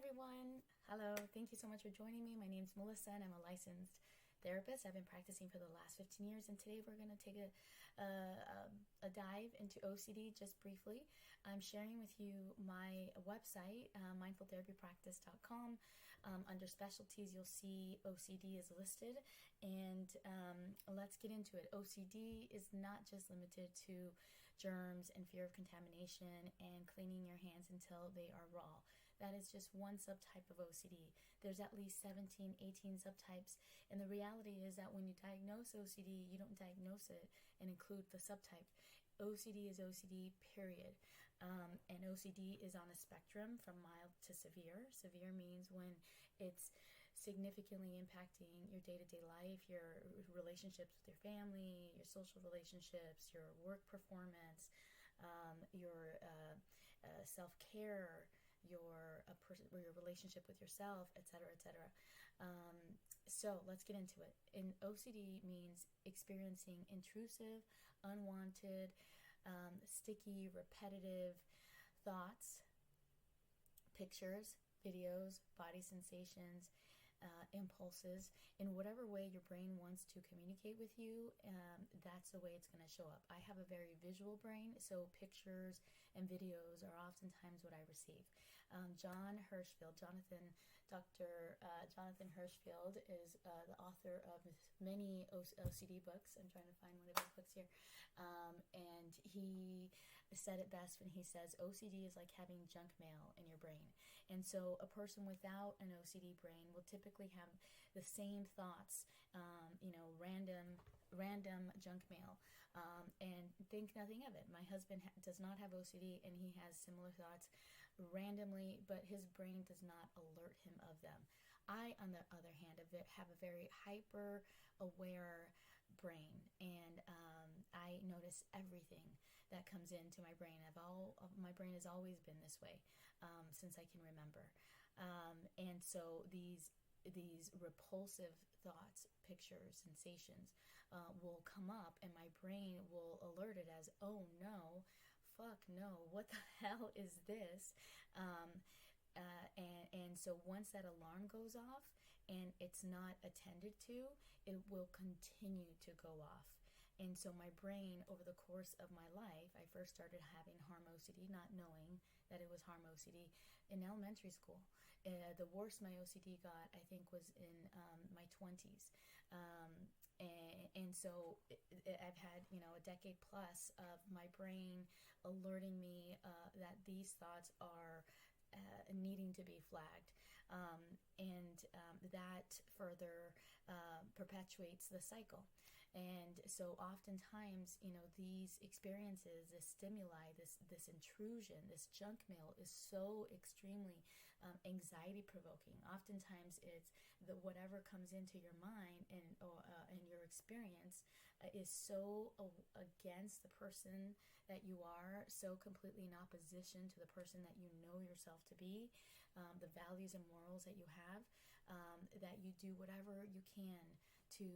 everyone. Hello. Thank you so much for joining me. My name's Melissa and I'm a licensed therapist. I've been practicing for the last 15 years, and today we're going to take a dive into OCD just briefly. I'm sharing with you my website, mindfultherapypractice.com. Under specialties, you'll see OCD is listed, and let's get into it. OCD is not just limited to germs and fear of contamination and cleaning your hands until they are raw. That is just one subtype of OCD. There's at least 17, 18 subtypes, and the reality is that when you diagnose OCD, you don't diagnose it and include the subtype. OCD is OCD, period. And OCD is on a spectrum from mild to severe. Severe means when it's significantly impacting your day-to-day life, your relationships with your family, your social relationships, your work performance, your self-care, your relationship with yourself, etc., etc. So let's get into it. And OCD means experiencing intrusive, unwanted, sticky, repetitive thoughts, pictures, videos, body sensations, impulses in whatever way your brain wants to communicate with you. That's the way it's going to show up. I have a very visual brain, so pictures and videos are oftentimes what I receive. Jon Hershfield, Dr. Jonathan Hershfield is the author of many OCD books. I'm trying to find one of his books here. And he said it best when he says OCD is like having junk mail in your brain. And so a person without an OCD brain will typically have the same thoughts, random junk mail, and think nothing of it. My husband does not have OCD, and he has similar thoughts randomly, but his brain does not alert him of them. I, on the other hand, have a very hyper-aware brain, and I notice everything that comes into my brain. My brain has always been this way since I can remember, and so these repulsive thoughts, pictures, sensations will come up, and my brain will alert it as, oh no, fuck no, what the hell is this? And so once that alarm goes off and it's not attended to, it will continue to go off. And so my brain, over the course of my life, I first started having harm OCD, not knowing that it was harm OCD, in elementary school. The worst my OCD got, I think, was in my 20s. And so I've had, a decade plus of my brain alerting me that these thoughts are needing to be flagged, and that further perpetuates the cycle. And so oftentimes, these experiences, this stimuli, this intrusion, this junk mail is so extremely anxiety provoking. Oftentimes it's whatever comes into your mind and your experience is so against the person that you are, so completely in opposition to the person that you know yourself to be, the values and morals that you have, that you do whatever you can to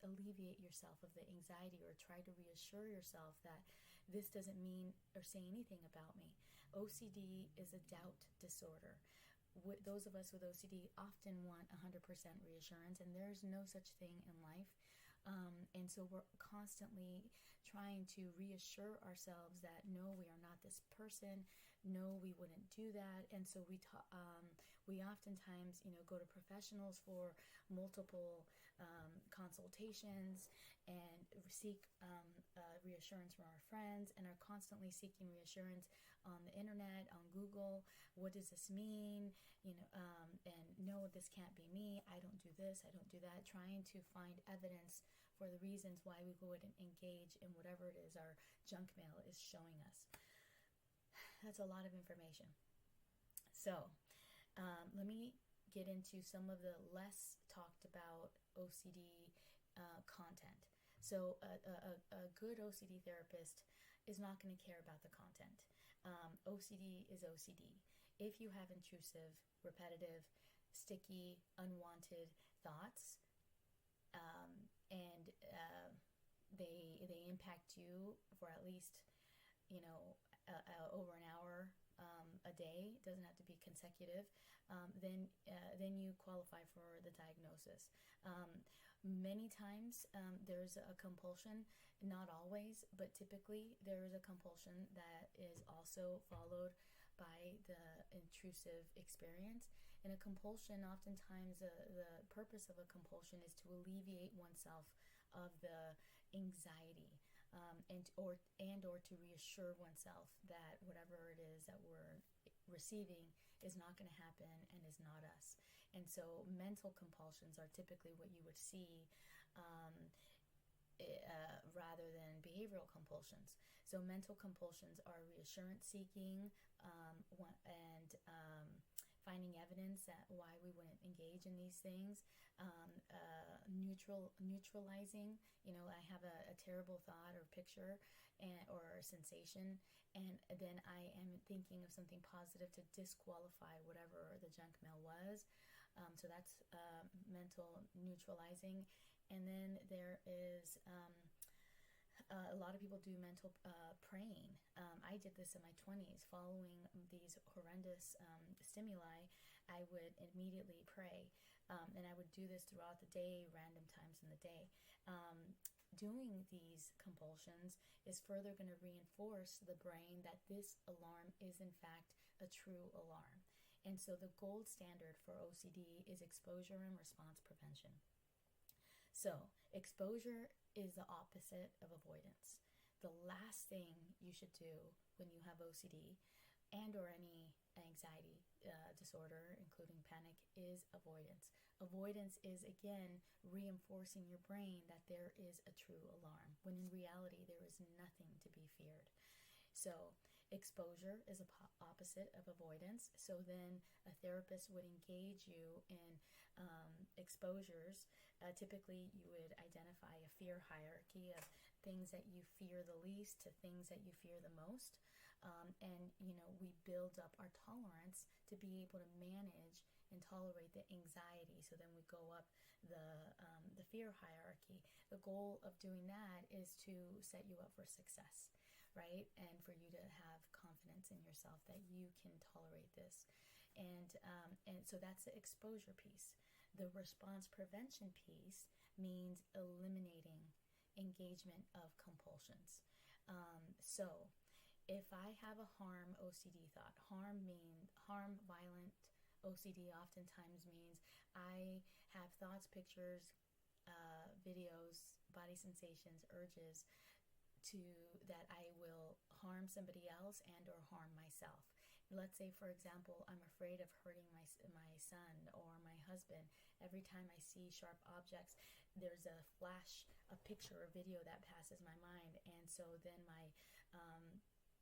alleviate yourself of the anxiety, or try to reassure yourself that this doesn't mean or say anything about me. OCD is a doubt disorder. Those of us with OCD often want 100% reassurance, and there's no such thing in life. And so we're constantly trying to reassure ourselves that no, we are not this person. No, we wouldn't do that. And so we oftentimes, go to professionals for multiple consultations and seek reassurance from our friends, and are constantly seeking reassurance on the internet, on Google. What does this mean? And no, this can't be me. I don't do this. I don't do that. Trying to find evidence for the reasons why we wouldn't engage in whatever it is our junk mail is showing us. That's a lot of information. So let me get into some of the less talked about OCD content. So a good OCD therapist is not going to care about the content. OCD is OCD. If you have intrusive, repetitive, sticky, unwanted thoughts, and they impact you for at least over an hour a day, it doesn't have to be consecutive, then you qualify for the diagnosis. Many times there's a compulsion, not always, but typically there is a compulsion that is also followed by the intrusive experience. And a compulsion, oftentimes the purpose of a compulsion is to alleviate oneself of the anxiety, and or to reassure oneself that whatever it is that we're receiving is not going to happen and is not us. And so mental compulsions are typically what you would see, rather than behavioral compulsions. So mental compulsions are reassurance seeking, and finding evidence that why we wouldn't engage in these things, neutralizing. I have a terrible thought or picture or sensation, and then I am thinking of something positive to disqualify whatever the junk mail was. So that's mental neutralizing. And then there is a lot of people do mental praying. I did this in my 20s. Following these horrendous stimuli, I would immediately pray. And I would do this throughout the day, random times in the day. Doing these compulsions is further going to reinforce the brain that this alarm is in fact a true alarm. And so the gold standard for OCD is exposure and response prevention. So exposure is the opposite of avoidance. The last thing you should do when you have OCD and or any anxiety disorder, including panic, is avoidance. Avoidance is, again, reinforcing your brain that there is a true alarm, when in reality there is nothing to be feared. So exposure is a opposite of avoidance. So then a therapist would engage you in exposures. Typically you would identify a fear hierarchy of things that you fear the least to things that you fear the most. And we build up our tolerance to be able to manage and tolerate the anxiety. So then we go up the fear hierarchy. The goal of doing that is to set you up for success, right? And for you to have confidence in yourself that you can tolerate this. And so that's the exposure piece. The response prevention piece means eliminating engagement of compulsions. So if I have a harm OCD thought, harm, violent OCD oftentimes means I have thoughts, pictures, videos, body sensations, urges that I will harm somebody else and or harm myself. Let's say, for example, I'm afraid of hurting my son or my husband. Every time I see sharp objects, there's a flash, a picture or video that passes my mind. And so then my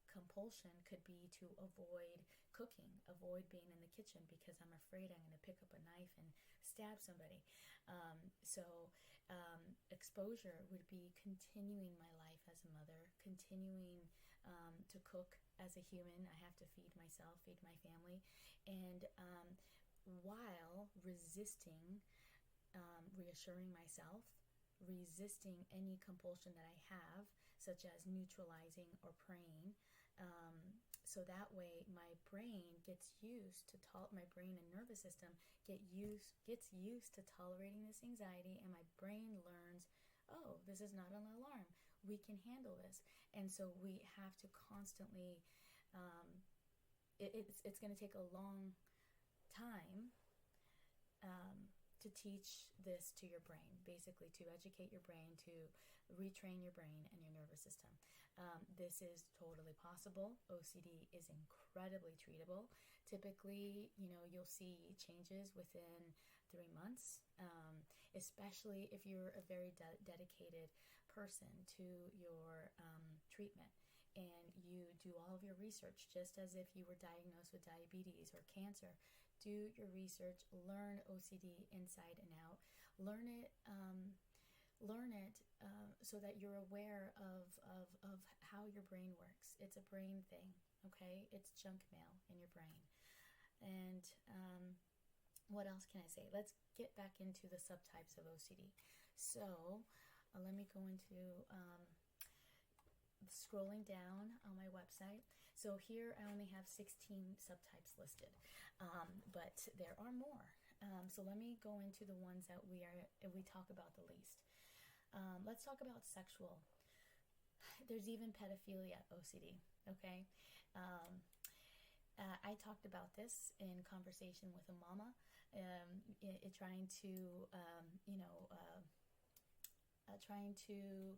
compulsion could be to avoid cooking, avoid being in the kitchen because I'm afraid I'm going to pick up a knife and stab somebody. Exposure would be continuing my life as a mother, continuing to cook as a human. I have to feed myself, feed my family, and while resisting, reassuring myself, resisting any compulsion that I have, such as neutralizing or praying. So that way my brain gets used to my brain and nervous system gets used to tolerating this anxiety, and my brain learns, oh, this is not an alarm. We can handle this. And so we have to constantly, it's going to take a long time to teach this to your brain, basically to educate your brain, to retrain your brain and your nervous system. This is totally possible. OCD is incredibly treatable. Typically, you'll see changes within 3 months, especially if you're a very dedicated person to your treatment. And you do all of your research, just as if you were diagnosed with diabetes or cancer. Do your research, learn OCD inside and out, learn it so that you're aware of how your brain works. It's a brain thing, okay? It's junk mail in your brain. And what else can I say? Let's get back into the subtypes of OCD. So let me go into scrolling down on my website. So here I only have 16 subtypes listed, but there are more. So let me go into the ones that we talk about the least. Let's talk about sexual. There's even pedophilia OCD, okay? I talked about this in conversation with a mama, trying to,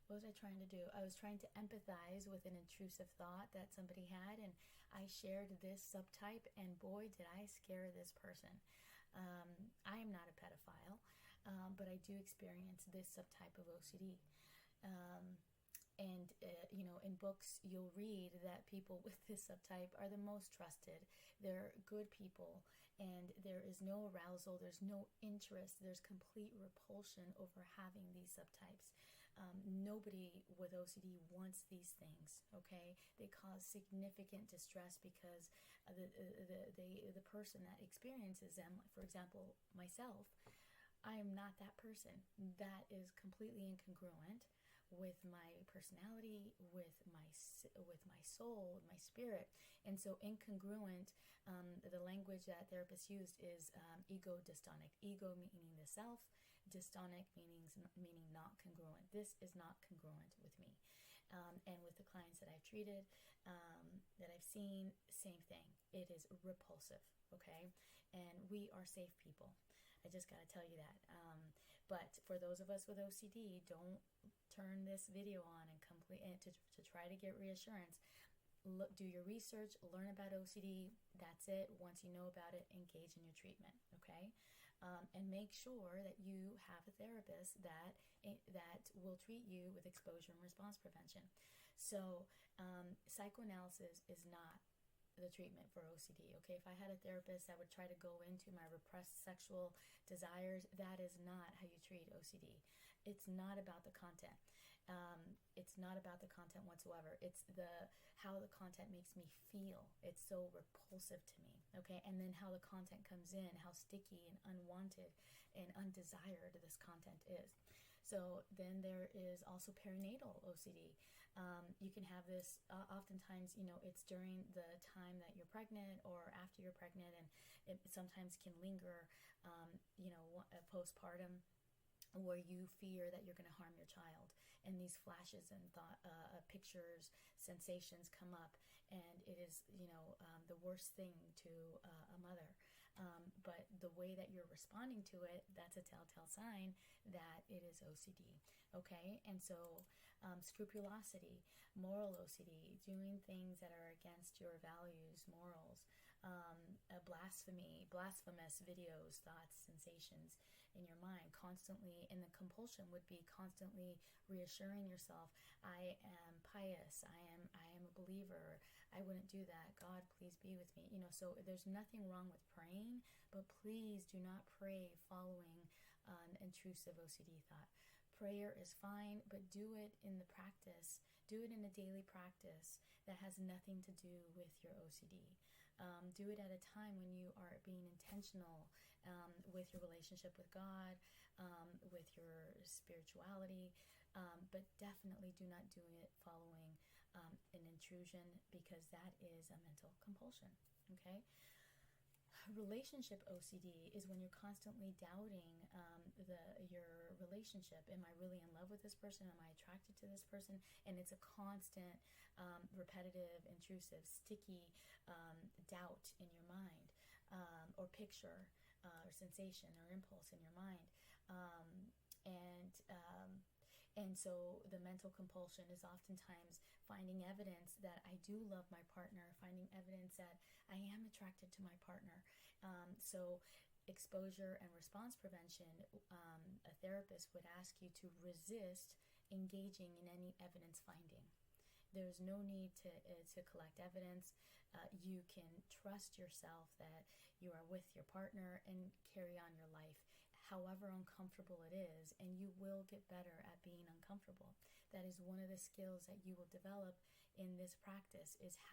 what was I trying to do? I was trying to empathize with an intrusive thought that somebody had, and I shared this subtype, and boy, did I scare this person. I am not a pedophile, but I do experience this subtype of OCD. In books, you'll read that people with this subtype are the most trusted. They're good people, and there is no arousal, there's no interest, there's complete repulsion over having these subtypes. Nobody with OCD wants these things, okay? They cause significant distress because the person that experiences them, for example, myself, I am not that person. That is completely incongruent with my personality, with my soul, my spirit. And so incongruent, the language that therapists used is ego dystonic. Ego meaning the self, dystonic meaning not congruent. This is not congruent with me. And with the clients that I've treated, that I've seen, same thing. It is repulsive, okay? And we are safe people. I just got to tell you that. But for those of us with OCD, don't turn this video on and to try to get reassurance. Do your research, learn about OCD. That's it. Once you know about it, engage in your treatment, okay? And make sure that you have a therapist that will treat you with exposure and response prevention. So psychoanalysis is not the treatment for OCD, okay? If I had a therapist that would try to go into my repressed sexual desires, that is not how you treat OCD. It's not about the content. It's not about the content whatsoever. It's how the content makes me feel. It's so repulsive to me, okay? And then how the content comes in, how sticky and unwanted and undesired this content is. So then there is also perinatal OCD. You can have this oftentimes, it's during the time that you're pregnant or after you're pregnant, and it sometimes can linger, postpartum, where you fear that you're going to harm your child. And these flashes and pictures, sensations come up, and it is, the worst thing to a mother. But the way that you're responding to it, that's a telltale sign that it is OCD, okay? And so scrupulosity, moral OCD, doing things that are against your values, morals, blasphemous videos, thoughts, sensations in your mind constantly. And the compulsion would be constantly reassuring yourself, I am pious, I am a believer, I wouldn't do that, God, please be with me. So there's nothing wrong with praying, but please do not pray following an intrusive OCD thought. Prayer is fine, but do it in the practice. Do it in a daily practice that has nothing to do with your OCD. Do it at a time when you are being intentional with your relationship with God, with your spirituality, but definitely do not do it following an intrusion, because that is a mental compulsion, okay? Relationship OCD is when you're constantly doubting your relationship. Am I really in love with this person? Am I attracted to this person? And it's a constant, repetitive, intrusive, sticky doubt in your mind, or picture, or sensation, or impulse in your mind. And so the mental compulsion is oftentimes finding evidence that I do love my partner, finding evidence that I am attracted to my partner. So exposure and response prevention, a therapist would ask you to resist engaging in any evidence finding. There's no need to collect evidence. You can trust yourself that you are with your partner and carry on your life, however uncomfortable it is, and you will get better at being uncomfortable. That is one of the skills that you will develop in this practice, is how